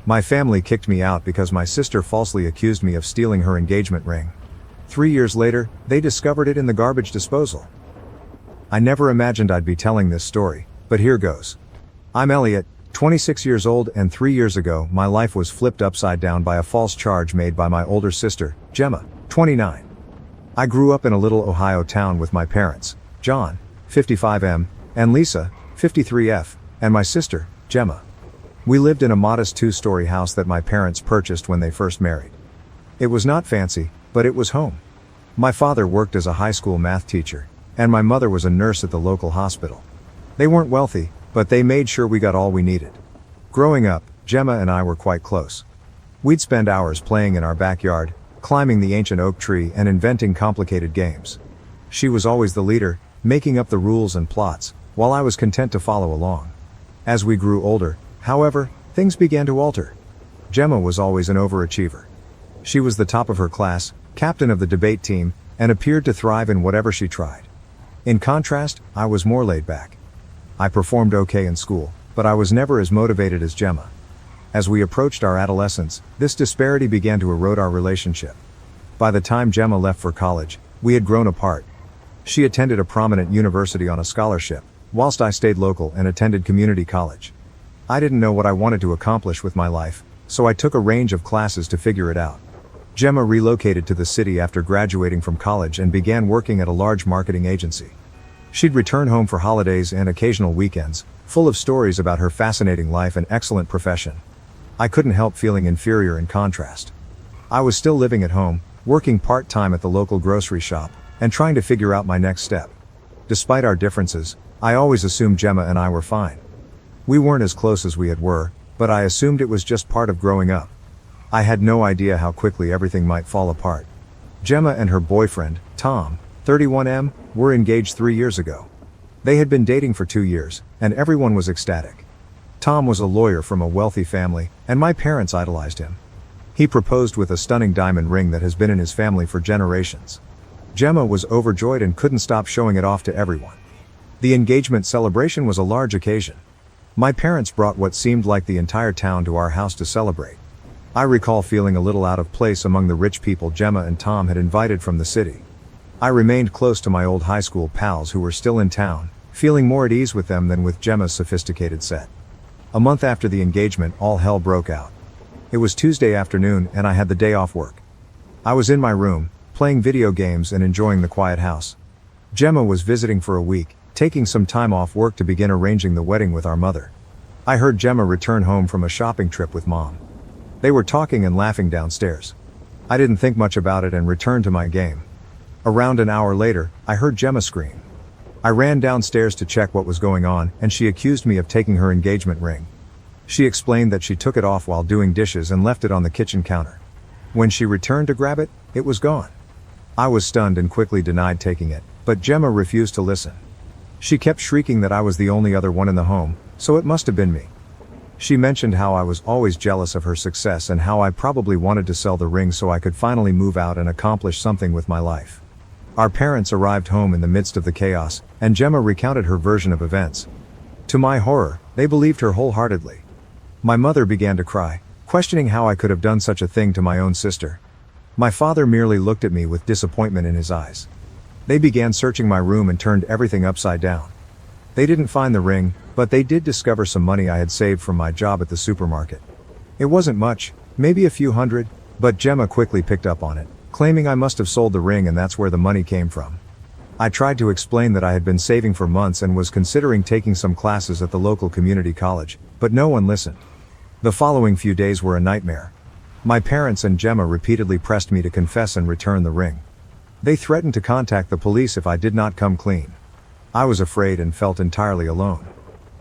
My family kicked me out because my sister falsely accused me of stealing her engagement ring. 3 years later, they discovered it in the garbage disposal. I never imagined I'd be telling this story, but here goes. I'm Elliot, 26 years old, and 3 years ago, my life was flipped upside down by a false charge made by my older sister, Gemma, 29. I grew up in a little Ohio town with my parents, John, 55M, and Lisa, 53F, and my sister, Gemma. We lived in a modest 2-story house that my parents purchased when they first married. It was not fancy, but it was home. My father worked as a high school math teacher, and my mother was a nurse at the local hospital. They weren't wealthy, but they made sure we got all we needed. Growing up, Gemma and I were quite close. We'd spend hours playing in our backyard, climbing the ancient oak tree and inventing complicated games. She was always the leader, making up the rules and plots, while I was content to follow along. As we grew older, however, things began to alter. Gemma was always an overachiever. She was the top of her class, captain of the debate team, and appeared to thrive in whatever she tried. In contrast, I was more laid back. I performed okay in school, but I was never as motivated as Gemma. As we approached our adolescence, this disparity began to erode our relationship. By the time Gemma left for college, we had grown apart. She attended a prominent university on a scholarship, whilst I stayed local and attended community college. I didn't know what I wanted to accomplish with my life, so I took a range of classes to figure it out. Gemma relocated to the city after graduating from college and began working at a large marketing agency. She'd return home for holidays and occasional weekends, full of stories about her fascinating life and excellent profession. I couldn't help feeling inferior in contrast. I was still living at home, working part-time at the local grocery shop, and trying to figure out my next step. Despite our differences, I always assumed Gemma and I were fine. We weren't as close as we were, but I assumed it was just part of growing up. I had no idea how quickly everything might fall apart. Gemma and her boyfriend, Tom, 31M, were engaged 3 years ago. They had been dating for 2 years, and everyone was ecstatic. Tom was a lawyer from a wealthy family, and my parents idolized him. He proposed with a stunning diamond ring that has been in his family for generations. Gemma was overjoyed and couldn't stop showing it off to everyone. The engagement celebration was a large occasion. My parents brought what seemed like the entire town to our house to celebrate. I recall feeling a little out of place among the rich people Gemma and Tom had invited from the city. I remained close to my old high school pals who were still in town, feeling more at ease with them than with Gemma's sophisticated set. A month after the engagement, all hell broke out. It was Tuesday afternoon and I had the day off work. I was in my room, playing video games and enjoying the quiet house. Gemma was visiting for a week, taking some time off work to begin arranging the wedding with our mother. I heard Gemma return home from a shopping trip with Mom. They were talking and laughing downstairs. I didn't think much about it and returned to my game. Around an hour later, I heard Gemma scream. I ran downstairs to check what was going on, and she accused me of taking her engagement ring. She explained that she took it off while doing dishes and left it on the kitchen counter. When she returned to grab it, it was gone. I was stunned and quickly denied taking it, but Gemma refused to listen. She kept shrieking that I was the only other one in the home, so it must have been me. She mentioned how I was always jealous of her success and how I probably wanted to sell the ring so I could finally move out and accomplish something with my life. Our parents arrived home in the midst of the chaos, and Gemma recounted her version of events. To my horror, they believed her wholeheartedly. My mother began to cry, questioning how I could have done such a thing to my own sister. My father merely looked at me with disappointment in his eyes. They began searching my room and turned everything upside down. They didn't find the ring, but they did discover some money I had saved from my job at the supermarket. It wasn't much, maybe a few hundred, but Gemma quickly picked up on it, claiming I must have sold the ring and that's where the money came from. I tried to explain that I had been saving for months and was considering taking some classes at the local community college, but no one listened. The following few days were a nightmare. My parents and Gemma repeatedly pressed me to confess and return the ring. They threatened to contact the police if I did not come clean. I was afraid and felt entirely alone.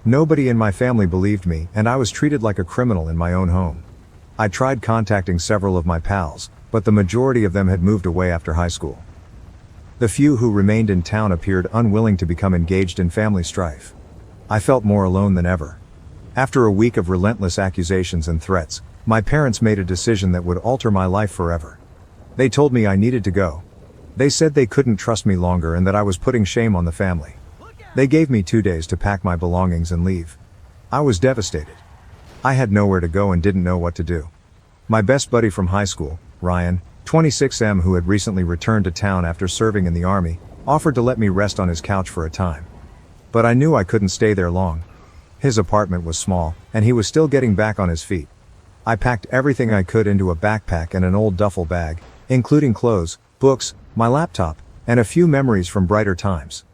Nobody in my family believed me, and I was treated like a criminal in my own home. I tried contacting several of my pals, but the majority of them had moved away after high school. The few who remained in town appeared unwilling to become engaged in family strife. I felt more alone than ever. After a week of relentless accusations and threats, my parents made a decision that would alter my life forever. They told me I needed to go. They said they couldn't trust me longer and that I was putting shame on the family. They gave me 2 days to pack my belongings and leave. I was devastated. I had nowhere to go and didn't know what to do. My best buddy from high school, Ryan, 26M, who had recently returned to town after serving in the army, offered to let me rest on his couch for a time. But I knew I couldn't stay there long. His apartment was small, and he was still getting back on his feet. I packed everything I could into a backpack and an old duffel bag, including clothes, books, my laptop, and a few memories from brighter times.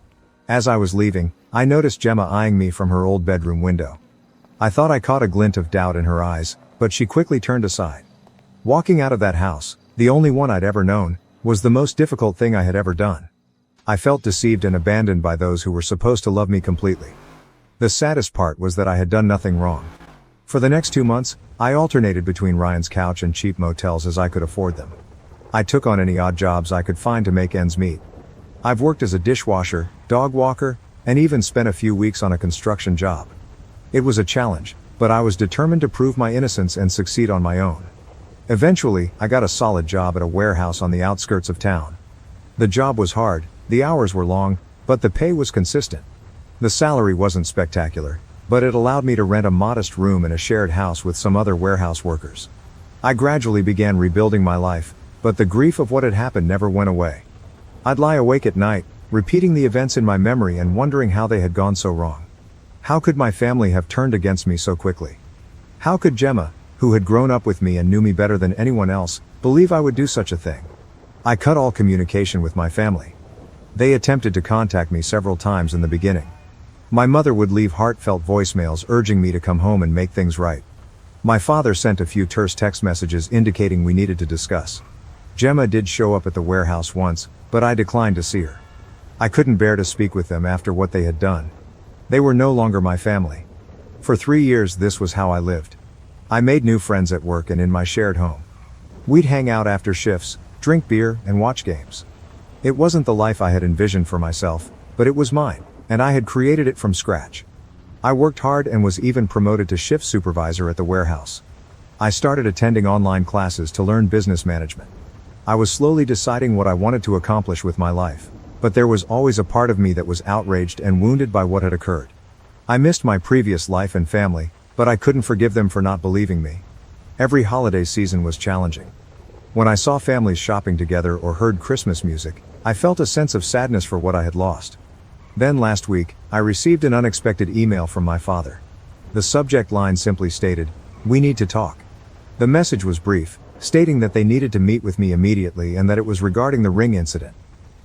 As I was leaving, I noticed Gemma eyeing me from her old bedroom window. I thought I caught a glint of doubt in her eyes, but she quickly turned aside. Walking out of that house, the only one I'd ever known, was the most difficult thing I had ever done. I felt deceived and abandoned by those who were supposed to love me completely. The saddest part was that I had done nothing wrong. For the next 2 months, I alternated between Ryan's couch and cheap motels as I could afford them. I took on any odd jobs I could find to make ends meet. I've worked as a dishwasher, dog walker, and even spent a few weeks on a construction job. It was a challenge, but I was determined to prove my innocence and succeed on my own. Eventually, I got a solid job at a warehouse on the outskirts of town. The job was hard, the hours were long, but the pay was consistent. The salary wasn't spectacular, but it allowed me to rent a modest room in a shared house with some other warehouse workers. I gradually began rebuilding my life, but the grief of what had happened never went away. I'd lie awake at night, repeating the events in my memory and wondering how they had gone so wrong. How could my family have turned against me so quickly? How could Gemma, who had grown up with me and knew me better than anyone else, believe I would do such a thing? I cut all communication with my family. They attempted to contact me several times in the beginning. My mother would leave heartfelt voicemails urging me to come home and make things right. My father sent a few terse text messages indicating we needed to discuss. Gemma did show up at the warehouse once, but I declined to see her. I couldn't bear to speak with them after what they had done. They were no longer my family. For 3 years this was how I lived. I made new friends at work and in my shared home. We'd hang out after shifts, drink beer, and watch games. It wasn't the life I had envisioned for myself, but it was mine, and I had created it from scratch. I worked hard and was even promoted to shift supervisor at the warehouse. I started attending online classes to learn business management. I was slowly deciding what I wanted to accomplish with my life, but there was always a part of me that was outraged and wounded by what had occurred. I missed my previous life and family, but I couldn't forgive them for not believing me. Every holiday season was challenging. When I saw families shopping together or heard Christmas music, I felt a sense of sadness for what I had lost. Then last week, I received an unexpected email from my father. The subject line simply stated, "We need to talk." The message was brief, stating that they needed to meet with me immediately and that it was regarding the ring incident.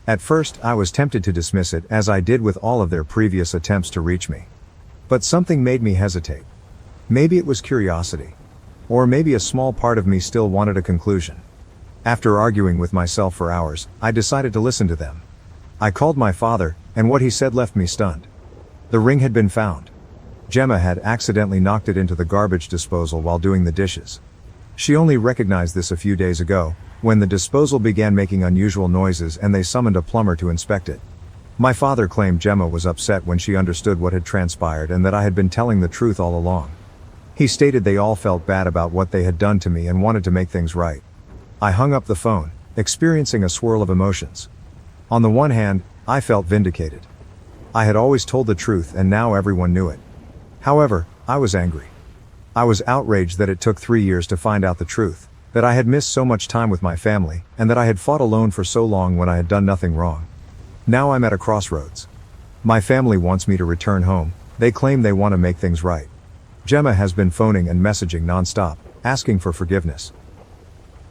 At first, I was tempted to dismiss it, as I did with all of their previous attempts to reach me. But something made me hesitate. Maybe it was curiosity. Or maybe a small part of me still wanted a conclusion. After arguing with myself for hours, I decided to listen to them. I called my father, and what he said left me stunned. The ring had been found. Gemma had accidentally knocked it into the garbage disposal while doing the dishes. She only recognized this a few days ago, when the disposal began making unusual noises and they summoned a plumber to inspect it. My father claimed Gemma was upset when she understood what had transpired and that I had been telling the truth all along. He stated they all felt bad about what they had done to me and wanted to make things right. I hung up the phone, experiencing a swirl of emotions. On the one hand, I felt vindicated. I had always told the truth and now everyone knew it. However, I was angry. I was outraged that it took 3 years to find out the truth, that I had missed so much time with my family, and that I had fought alone for so long when I had done nothing wrong. Now I'm at a crossroads. My family wants me to return home. They claim they want to make things right. Gemma has been phoning and messaging nonstop, asking for forgiveness.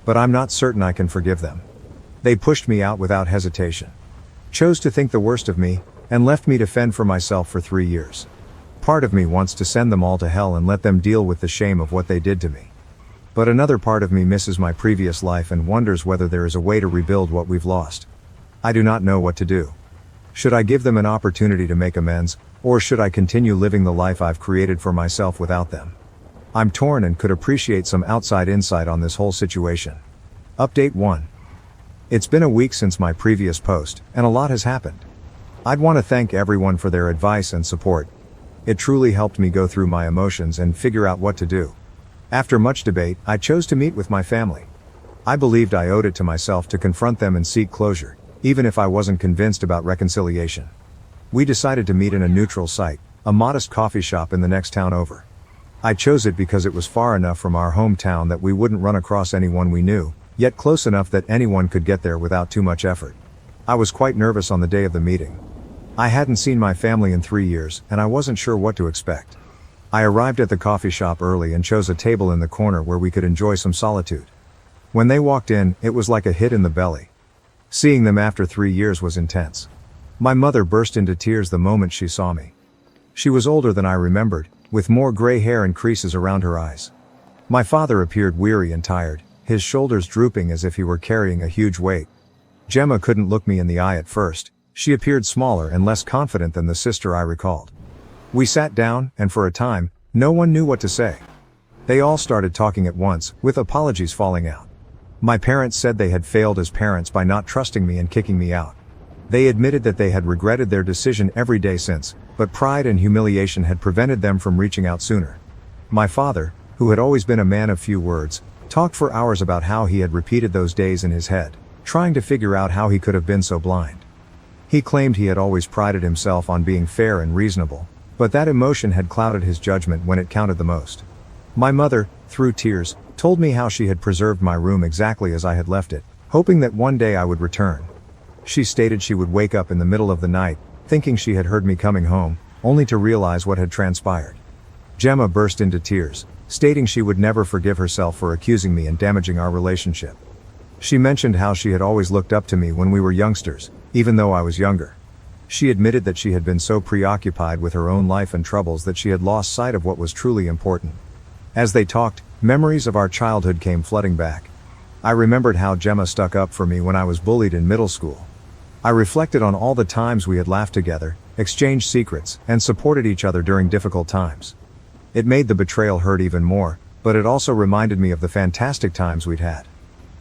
But I'm not certain I can forgive them. They pushed me out without hesitation. Chose to think the worst of me, and left me to fend for myself for 3 years. Part of me wants to send them all to hell and let them deal with the shame of what they did to me. But another part of me misses my previous life and wonders whether there is a way to rebuild what we've lost. I do not know what to do. Should I give them an opportunity to make amends, or should I continue living the life I've created for myself without them? I'm torn and could appreciate some outside insight on this whole situation. Update 1. It's been a week since my previous post, and a lot has happened. I'd want to thank everyone for their advice and support. It truly helped me go through my emotions and figure out what to do. After much debate, I chose to meet with my family. I believed I owed it to myself to confront them and seek closure, even if I wasn't convinced about reconciliation. We decided to meet in a neutral site, a modest coffee shop in the next town over. I chose it because it was far enough from our hometown that we wouldn't run across anyone we knew, yet close enough that anyone could get there without too much effort. I was quite nervous on the day of the meeting. I hadn't seen my family in 3 years, and I wasn't sure what to expect. I arrived at the coffee shop early and chose a table in the corner where we could enjoy some solitude. When they walked in, it was like a hit in the belly. Seeing them after 3 years was intense. My mother burst into tears the moment she saw me. She was older than I remembered, with more gray hair and creases around her eyes. My father appeared weary and tired, his shoulders drooping as if he were carrying a huge weight. Gemma couldn't look me in the eye at first. She appeared smaller and less confident than the sister I recalled. We sat down, and for a time, no one knew what to say. They all started talking at once, with apologies falling out. My parents said they had failed as parents by not trusting me and kicking me out. They admitted that they had regretted their decision every day since, but pride and humiliation had prevented them from reaching out sooner. My father, who had always been a man of few words, talked for hours about how he had repeated those days in his head, trying to figure out how he could have been so blind. He claimed he had always prided himself on being fair and reasonable, but that emotion had clouded his judgment when it counted the most. My mother, through tears, told me how she had preserved my room exactly as I had left it, hoping that one day I would return. She stated she would wake up in the middle of the night, thinking she had heard me coming home, only to realize what had transpired. Gemma burst into tears, stating she would never forgive herself for accusing me and damaging our relationship. She mentioned how she had always looked up to me when we were youngsters, even though I was younger. She admitted that she had been so preoccupied with her own life and troubles that she had lost sight of what was truly important. As they talked, memories of our childhood came flooding back. I remembered how Gemma stuck up for me when I was bullied in middle school. I reflected on all the times we had laughed together, exchanged secrets, and supported each other during difficult times. It made the betrayal hurt even more, but it also reminded me of the fantastic times we'd had.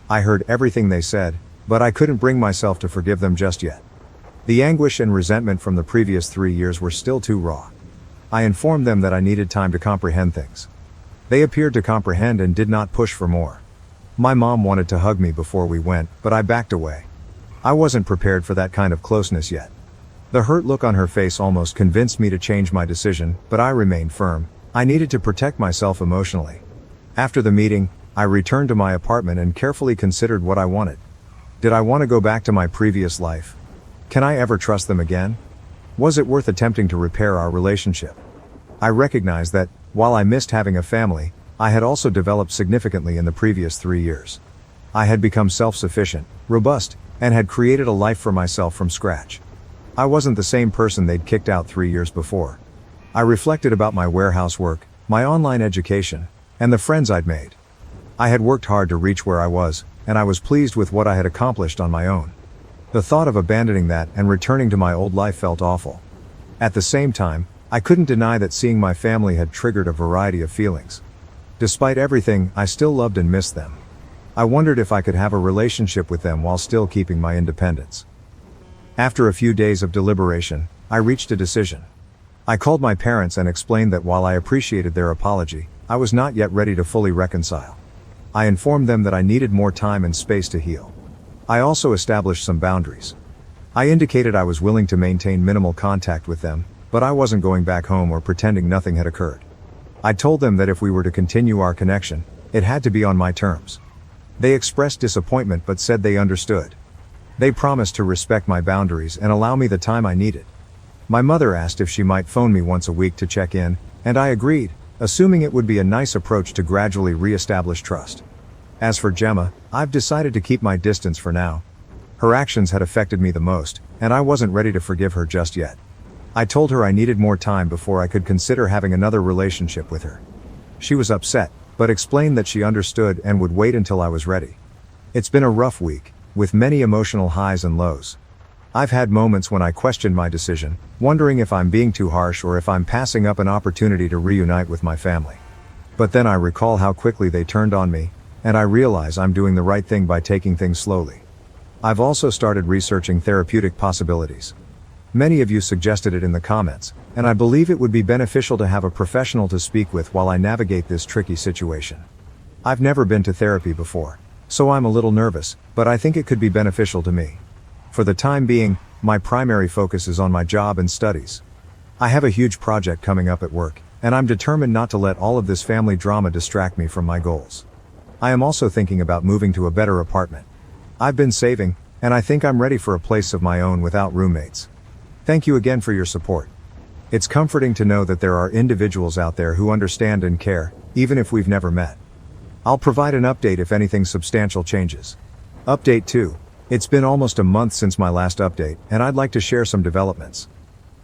I heard everything they said, but I couldn't bring myself to forgive them just yet. The anguish and resentment from the previous 3 years were still too raw. I informed them that I needed time to comprehend things. They appeared to comprehend and did not push for more. My mom wanted to hug me before we went, but I backed away. I wasn't prepared for that kind of closeness yet. The hurt look on her face almost convinced me to change my decision, but I remained firm. I needed to protect myself emotionally. After the meeting, I returned to my apartment and carefully considered what I wanted. Did I want to go back to my previous life? Can I ever trust them again? Was it worth attempting to repair our relationship? I recognized that, while I missed having a family, I had also developed significantly in the previous 3 years. I had become self-sufficient, robust, and had created a life for myself from scratch. I wasn't the same person they'd kicked out 3 years before. I reflected about my warehouse work, my online education, and the friends I'd made. I had worked hard to reach where I was, and I was pleased with what I had accomplished on my own. The thought of abandoning that and returning to my old life felt awful. At the same time, I couldn't deny that seeing my family had triggered a variety of feelings. Despite everything, I still loved and missed them. I wondered if I could have a relationship with them while still keeping my independence. After a few days of deliberation, I reached a decision. I called my parents and explained that while I appreciated their apology, I was not yet ready to fully reconcile. I informed them that I needed more time and space to heal. I also established some boundaries. I indicated I was willing to maintain minimal contact with them, but I wasn't going back home or pretending nothing had occurred. I told them that if we were to continue our connection, it had to be on my terms. They expressed disappointment but said they understood. They promised to respect my boundaries and allow me the time I needed. My mother asked if she might phone me once a week to check in, and I agreed, assuming it would be a nice approach to gradually re-establish trust. As for Gemma, I've decided to keep my distance for now. Her actions had affected me the most, and I wasn't ready to forgive her just yet. I told her I needed more time before I could consider having another relationship with her. She was upset, but explained that she understood and would wait until I was ready. It's been a rough week, with many emotional highs and lows. I've had moments when I questioned my decision, wondering if I'm being too harsh or if I'm passing up an opportunity to reunite with my family. But then I recall how quickly they turned on me, and I realize I'm doing the right thing by taking things slowly. I've also started researching therapeutic possibilities. Many of you suggested it in the comments, and I believe it would be beneficial to have a professional to speak with while I navigate this tricky situation. I've never been to therapy before, so I'm a little nervous, but I think it could be beneficial to me. For the time being, my primary focus is on my job and studies. I have a huge project coming up at work, and I'm determined not to let all of this family drama distract me from my goals. I am also thinking about moving to a better apartment. I've been saving, and I think I'm ready for a place of my own without roommates. Thank you again for your support. It's comforting to know that there are individuals out there who understand and care, even if we've never met. I'll provide an update if anything substantial changes. Update 2. It's been almost a month since my last update, and I'd like to share some developments.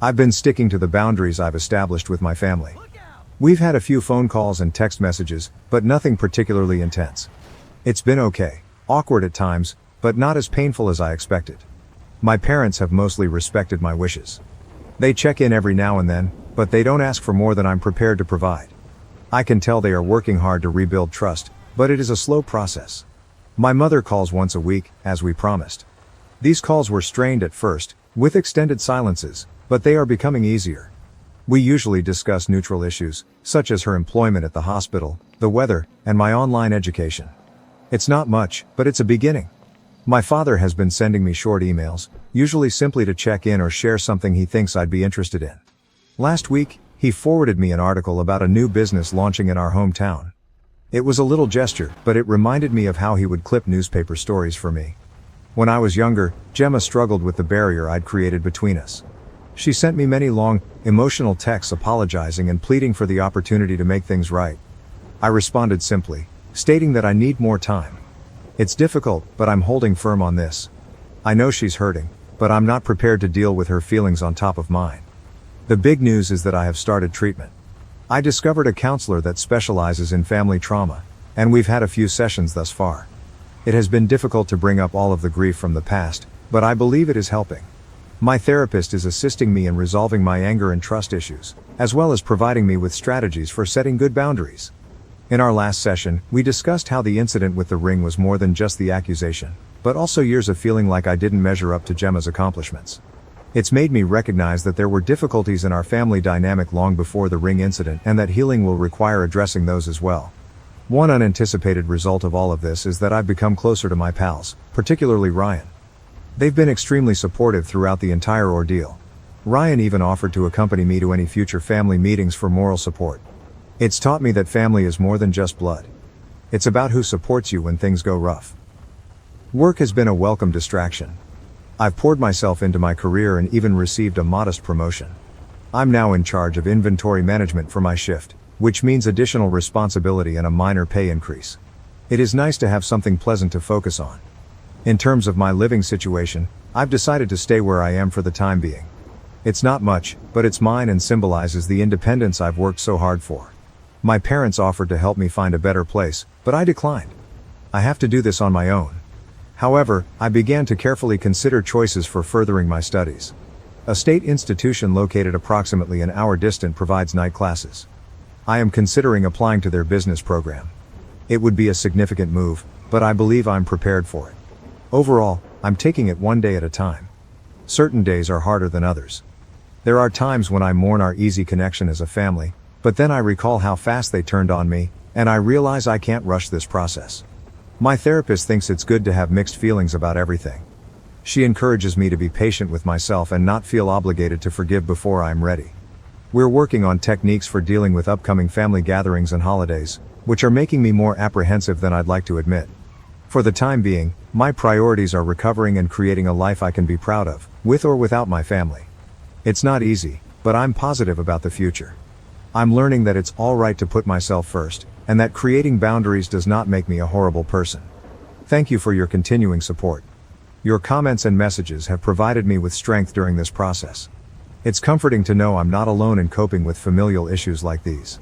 I've been sticking to the boundaries I've established with my family. We've had a few phone calls and text messages, but nothing particularly intense. It's been okay, awkward at times, but not as painful as I expected. My parents have mostly respected my wishes. They check in every now and then, but they don't ask for more than I'm prepared to provide. I can tell they are working hard to rebuild trust, but it is a slow process. My mother calls once a week, as we promised. These calls were strained at first, with extended silences, but they are becoming easier. We usually discuss neutral issues, such as her employment at the hospital, the weather, and my online education. It's not much, but it's a beginning. My father has been sending me short emails, usually simply to check in or share something he thinks I'd be interested in. Last week, he forwarded me an article about a new business launching in our hometown. It was a little gesture, but it reminded me of how he would clip newspaper stories for me. When I was younger, Gemma struggled with the barrier I'd created between us. She sent me many long, emotional texts apologizing and pleading for the opportunity to make things right. I responded simply, stating that I need more time. It's difficult, but I'm holding firm on this. I know she's hurting, but I'm not prepared to deal with her feelings on top of mine. The big news is that I have started treatment. I discovered a counselor that specializes in family trauma, and we've had a few sessions thus far. It has been difficult to bring up all of the grief from the past, but I believe it is helping. My therapist is assisting me in resolving my anger and trust issues, as well as providing me with strategies for setting good boundaries. In our last session, we discussed how the incident with the ring was more than just the accusation, but also years of feeling like I didn't measure up to Gemma's accomplishments. It's made me recognize that there were difficulties in our family dynamic long before the ring incident and that healing will require addressing those as well. One unanticipated result of all of this is that I've become closer to my pals, particularly Ryan. They've been extremely supportive throughout the entire ordeal. Ryan even offered to accompany me to any future family meetings for moral support. It's taught me that family is more than just blood. It's about who supports you when things go rough. Work has been a welcome distraction. I've poured myself into my career and even received a modest promotion. I'm now in charge of inventory management for my shift, which means additional responsibility and a minor pay increase. It is nice to have something pleasant to focus on. In terms of my living situation, I've decided to stay where I am for the time being. It's not much, but it's mine and symbolizes the independence I've worked so hard for. My parents offered to help me find a better place, but I declined. I have to do this on my own. However, I began to carefully consider choices for furthering my studies. A state institution located approximately an hour distant provides night classes. I am considering applying to their business program. It would be a significant move, but I believe I'm prepared for it. Overall, I'm taking it one day at a time. Certain days are harder than others. There are times when I mourn our easy connection as a family, but then I recall how fast they turned on me, and I realize I can't rush this process. My therapist thinks it's good to have mixed feelings about everything. She encourages me to be patient with myself and not feel obligated to forgive before I'm ready. We're working on techniques for dealing with upcoming family gatherings and holidays, which are making me more apprehensive than I'd like to admit. For the time being, my priorities are recovering and creating a life I can be proud of, with or without my family. It's not easy, but I'm positive about the future. I'm learning that it's all right to put myself first, and that creating boundaries does not make me a horrible person. Thank you for your continuing support. Your comments and messages have provided me with strength during this process. It's comforting to know I'm not alone in coping with familial issues like these.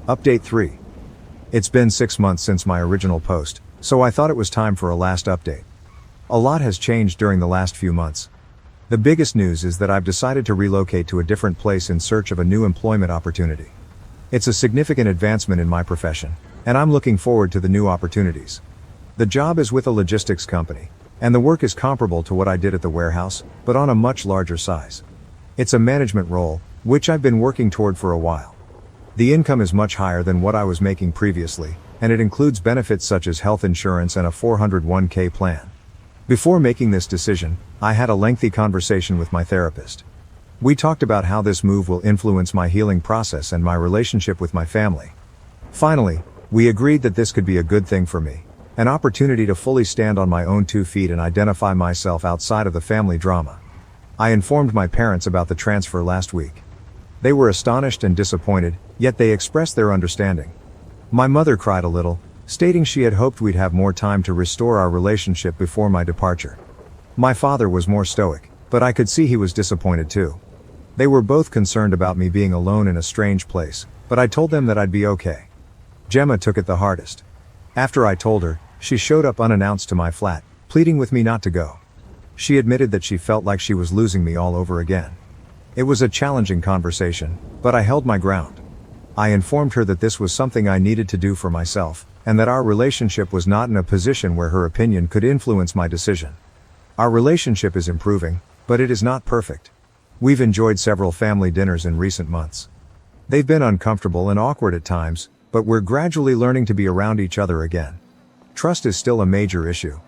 Update 3. It's been 6 months since my original post, so I thought it was time for a last update. A lot has changed during the last few months. The biggest news is that I've decided to relocate to a different place in search of a new employment opportunity. It's a significant advancement in my profession, and I'm looking forward to the new opportunities. The job is with a logistics company, and the work is comparable to what I did at the warehouse, but on a much larger size. It's a management role, which I've been working toward for a while. The income is much higher than what I was making previously, and it includes benefits such as health insurance and a 401k plan. Before making this decision, I had a lengthy conversation with my therapist. We talked about how this move will influence my healing process and my relationship with my family. Finally, we agreed that this could be a good thing for me, an opportunity to fully stand on my own 2 feet and identify myself outside of the family drama. I informed my parents about the transfer last week. They were astonished and disappointed, yet they expressed their understanding. My mother cried a little, stating she had hoped we'd have more time to restore our relationship before my departure. My father was more stoic, but I could see he was disappointed too. They were both concerned about me being alone in a strange place, but I told them that I'd be okay. Gemma took it the hardest. After I told her, she showed up unannounced to my flat, pleading with me not to go. She admitted that she felt like she was losing me all over again. It was a challenging conversation, but I held my ground. I informed her that this was something I needed to do for myself, and that our relationship was not in a position where her opinion could influence my decision. Our relationship is improving, but it is not perfect. We've enjoyed several family dinners in recent months. They've been uncomfortable and awkward at times, but we're gradually learning to be around each other again. Trust is still a major issue.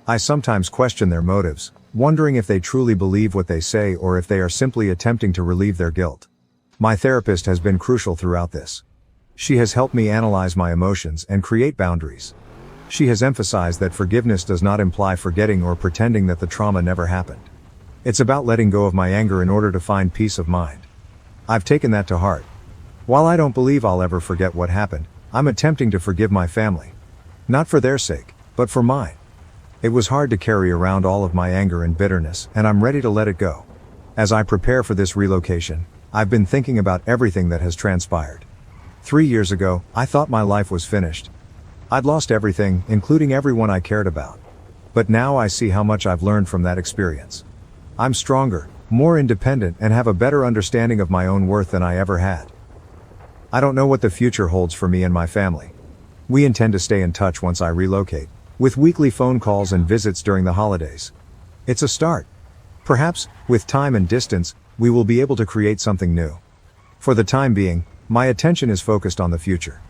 I sometimes question their motives, wondering if they truly believe what they say or if they are simply attempting to relieve their guilt. My therapist has been crucial throughout this. She has helped me analyze my emotions and create boundaries. She has emphasized that forgiveness does not imply forgetting or pretending that the trauma never happened. It's about letting go of my anger in order to find peace of mind. I've taken that to heart. While I don't believe I'll ever forget what happened, I'm attempting to forgive my family. Not for their sake, but for mine. It was hard to carry around all of my anger and bitterness, and I'm ready to let it go. As I prepare for this relocation, I've been thinking about everything that has transpired. 3 years ago, I thought my life was finished. I'd lost everything, including everyone I cared about. But now I see how much I've learned from that experience. I'm stronger, more independent, and have a better understanding of my own worth than I ever had. I don't know what the future holds for me and my family. We intend to stay in touch once I relocate, with weekly phone calls and visits during the holidays. It's a start. Perhaps, with time and distance, we will be able to create something new. For the time being, my attention is focused on the future.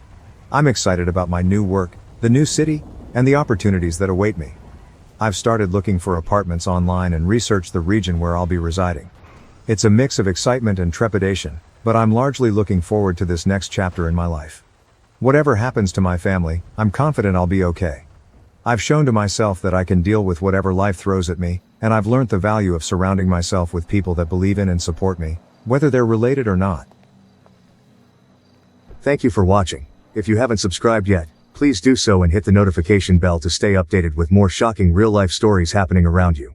I'm excited about my new work, the new city, and the opportunities that await me. I've started looking for apartments online and researched the region where I'll be residing. It's a mix of excitement and trepidation, but I'm largely looking forward to this next chapter in my life. Whatever happens to my family, I'm confident I'll be okay. I've shown to myself that I can deal with whatever life throws at me, and I've learned the value of surrounding myself with people that believe in and support me, whether they're related or not. Thank you for watching. If you haven't subscribed yet, please do so and hit the notification bell to stay updated with more shocking real-life stories happening around you.